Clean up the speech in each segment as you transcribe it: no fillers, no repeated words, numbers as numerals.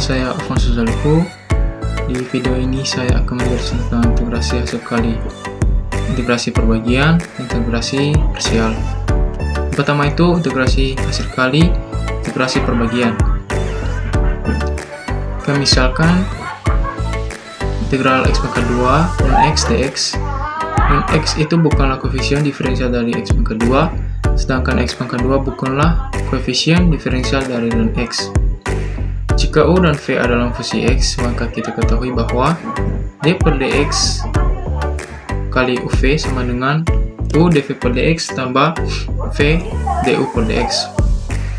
saya Alfonso Zaliku. Di video ini saya akan menjelaskan tentang integrasi hasil kali, integrasi perbagian, integrasi parsial. Pertama itu integrasi hasil kali, integrasi perbagian. Misalkan integral x pangkat 2 dan x dx, dan x itu bukanlah koefisien diferensial dari x pangkat 2, sedangkan x pangkat 2 bukanlah koefisien diferensial dari ln x. Jika u dan v adalah fungsi x, maka kita ketahui bahwa d per dx kali uv sama dengan u dv per dx tambah v du per dx.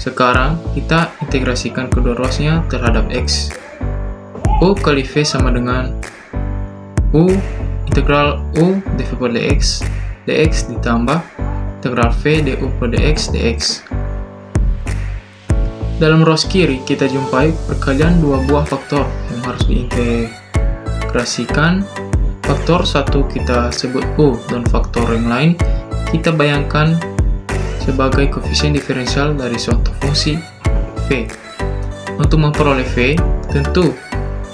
Sekarang kita integrasikan kedua ruasnya terhadap x. U kali v sama dengan u integral u dv per dx ditambah integral v du per dx dx. Dalam ruas kiri kita jumpai perkalian dua buah faktor yang harus diintegrasikan. Faktor satu kita sebut u dan faktor yang lain kita bayangkan sebagai koefisien diferensial dari suatu fungsi v. Untuk memperoleh v, tentu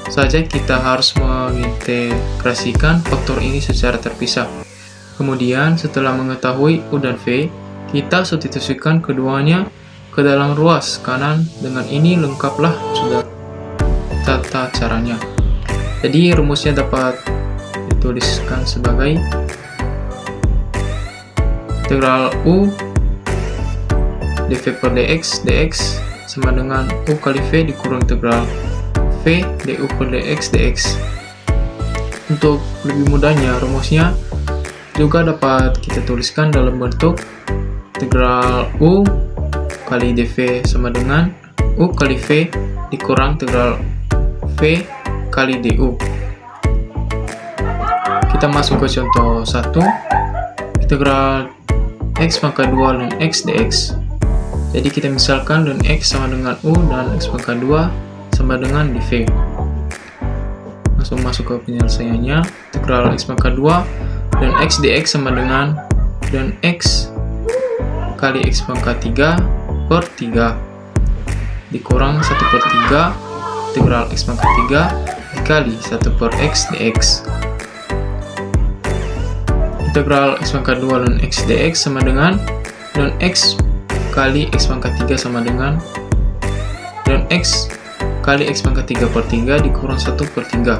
saja kita harus mengintegrasikan faktor ini secara terpisah. Kemudian setelah mengetahui u dan v, kita substitusikan keduanya ke dalam ruas kanan. Dengan ini lengkaplah sudah tata caranya. Jadi rumusnya dapat dituliskan sebagai integral u dv per dx sama dengan u kali v dikurang integral v du per dx dx. Untuk lebih mudahnya rumusnya juga dapat kita tuliskan dalam bentuk integral u kali dv sama dengan u kali v dikurang integral v kali du. Kita masuk ke contoh 1, integral x pangkat 2 dan x dx. Jadi kita misalkan dan x sama dengan u dan x pangkat 2 sama dengan dv. Langsung masuk ke penyelesaiannya. Integral x pangkat 2 dan x dx sama dengan dan x kali x pangkat 3 per 3 dikurang 1 per 3 integral x pangkat 3 dikali 1 per x dx. Integral x pangkat 2 dan x dx sama dengan dan x kali x pangkat 3 sama dengan dan x kali x pangkat 3 per 3 dikurang 1 per 3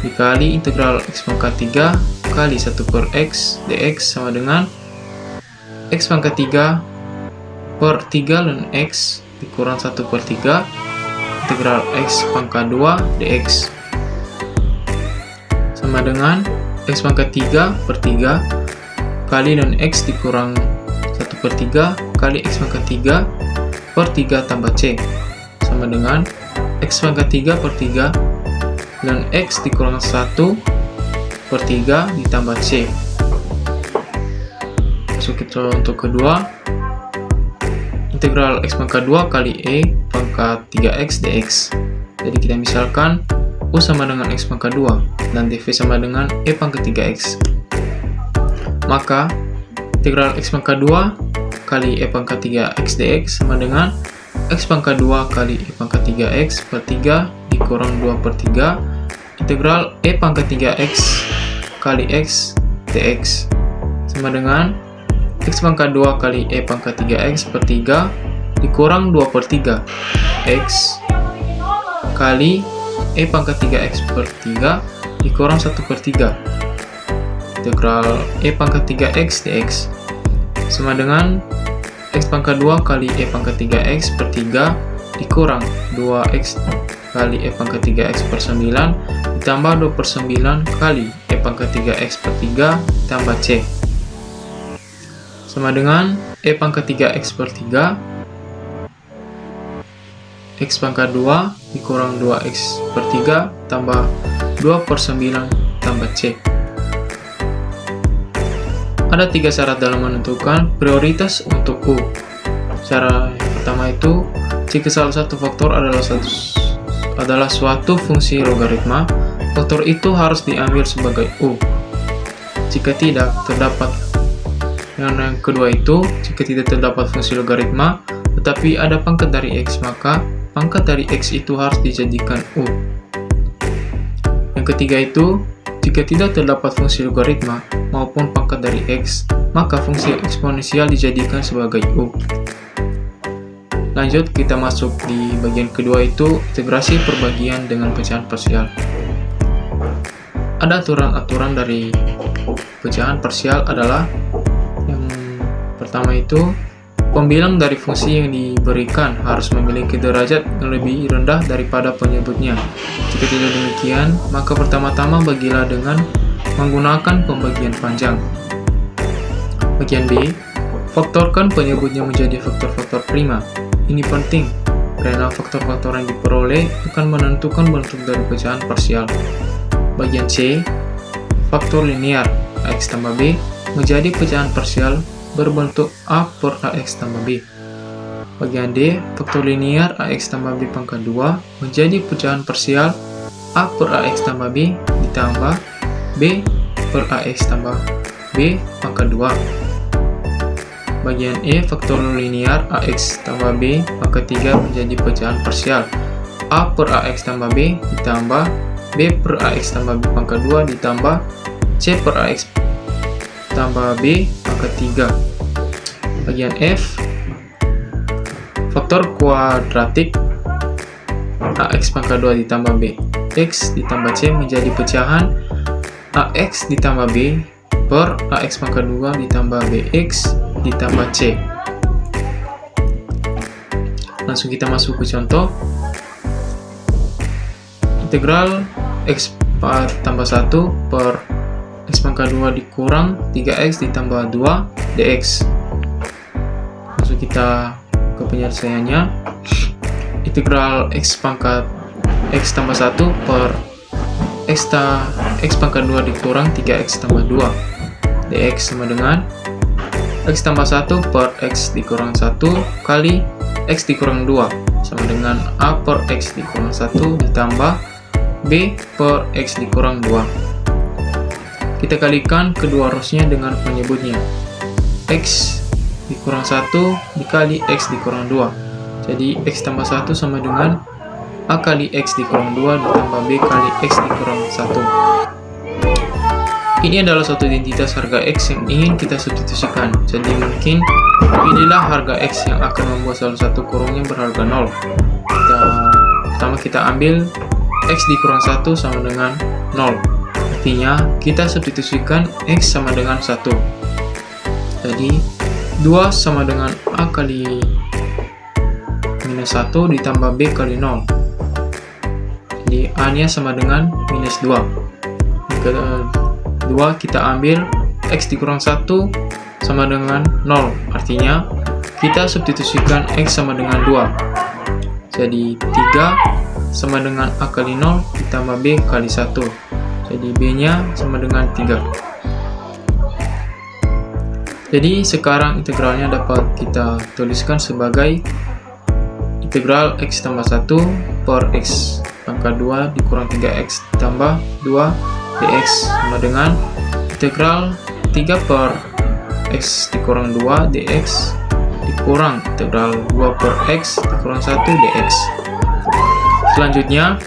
dikali integral x pangkat 3 kali 1 per x dx sama dengan x pangkat 3 per 3 dan x dikurang 1 per 3 integral x pangkat 2 dx sama dengan x pangkat 3 per 3 kali dan x dikurang 1 per 3 kali x pangkat 3 per 3 tambah c sama dengan x pangkat 3 per 3 dan x dikurang 1 per 3 ditambah c. Masuk kita untuk kedua, integral x pangkat 2 kali e pangkat 3x dx. Jadi kita misalkan u sama dengan x pangkat 2 dan dv sama dengan e pangkat 3x. Maka integral x pangkat 2 kali e pangkat 3x dx sama dengan x pangkat 2 kali e pangkat 3x per 3 dikurang 2 per 3 integral e pangkat 3x kali x dx sama dengan x pangkat 2 kali e pangkat 3x per 3 dikurang 2 per 3 x kali e pangkat 3x per 3 dikurang 1 per 3 integral e pangkat 3x dx sama dengan x pangkat 2 kali e pangkat 3x per 3 dikurang 2x kali e pangkat 3x per 9 ditambah 2 per 9 kali e pangkat 3x per 3 tambah c sama dengan e pangkat 3x per 3 x pangkat 2 dikurang 2x per 3 tambah 2 per 9 tambah c. Ada 3 syarat dalam menentukan prioritas untuk u. Cara yang pertama itu, jika salah satu faktor adalah suatu fungsi logaritma, faktor itu harus diambil sebagai u. Jika tidak terdapat. Yang kedua itu, jika tidak terdapat fungsi logaritma, tetapi ada pangkat dari x, maka pangkat dari X itu harus dijadikan U. Yang ketiga itu, jika tidak terdapat fungsi logaritma maupun pangkat dari X, maka fungsi eksponensial dijadikan sebagai U. Lanjut, kita masuk di bagian kedua itu, integrasi perbagian dengan pecahan parsial. Ada aturan-aturan dari pecahan parsial adalah yang pertama itu, pembilang dari fungsi yang diberikan harus memiliki derajat yang lebih rendah daripada penyebutnya. Jika tidak demikian, maka pertama-tama bagilah dengan menggunakan pembagian panjang. Bagian B, faktorkan penyebutnya menjadi faktor-faktor prima. Ini penting, karena faktor-faktor yang diperoleh akan menentukan bentuk dari pecahan parsial. Bagian C, faktor linear AX tambah B menjadi pecahan parsial berbentuk A per AX tambah B. Bagian D, faktor linear AX tambah B pangkat 2 menjadi pecahan parsial A per AX tambah B ditambah B per AX tambah B pangkat 2. Bagian E, faktor linear AX tambah B pangkat 3 menjadi pecahan parsial A per AX tambah B ditambah B per AX tambah B pangkat 2 ditambah C per AX tambah B pangkat 3. Bagian F, faktor kuadratik AX pangkat 2 ditambah B X ditambah C menjadi pecahan AX ditambah B per AX pangkat 2 ditambah BX ditambah C. Langsung kita masuk ke contoh. Integral X tambah 1 per X pangkat 2 dikurang 3X ditambah 2 dx. Langsung kita ke penyelesaiannya. Integral X tambah 1 per X pangkat 2 dikurang 3X tambah 2 dx sama dengan X tambah 1 per X dikurang 1 kali X dikurang 2 sama dengan A per X dikurang 1 ditambah B per X dikurang 2. Kita kalikan kedua rusnya dengan penyebutnya. X dikurang 1 dikali X dikurang 2. Jadi X tambah 1 sama dengan A kali X dikurang 2 ditambah B kali X dikurang 1. Ini adalah suatu identitas harga X yang ingin kita substitusikan. Jadi mungkin pilihlah harga X yang akan membuat salah satu kurungnya berharga 0. Pertama kita ambil X dikurang 1 sama dengan 0. Artinya kita substitusikan X sama dengan 1. Jadi 2 sama dengan A kali minus 1 ditambah B kali 0. Jadi A nya sama dengan minus 2. Kedua kita ambil X dikurang 1 sama dengan 0. Artinya kita substitusikan X sama dengan 2. Jadi 3 sama dengan A kali 0 ditambah B kali 1. Jadi B nya sama dengan 3. Jadi sekarang integralnya dapat kita tuliskan sebagai integral X tambah 1 per X pangkat 2 dikurang 3X ditambah 2 dx sama dengan integral 3 per X dikurang 2 dx dikurang integral 2 per X dikurang 1 dx. Selanjutnya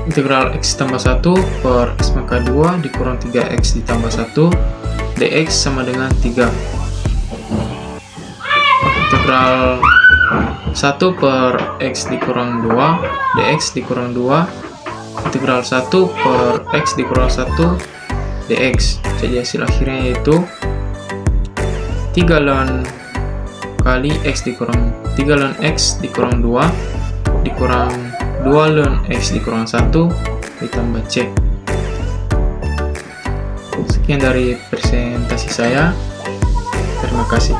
integral X tambah 1 per X pangkat 2 dikurang 3X ditambah 1 dx sama dengan 3. Integral 1 per X dikurang 2 dx dikurang 2 integral 1 per X dikurang 1 dx. Jadi hasil akhirnya yaitu 3 ln kali X dikurang 3 ln X dikurang 2 dikurang 2 ln X dikurang 1 ditambah C. Sekian dari presentasi saya. Terima kasih.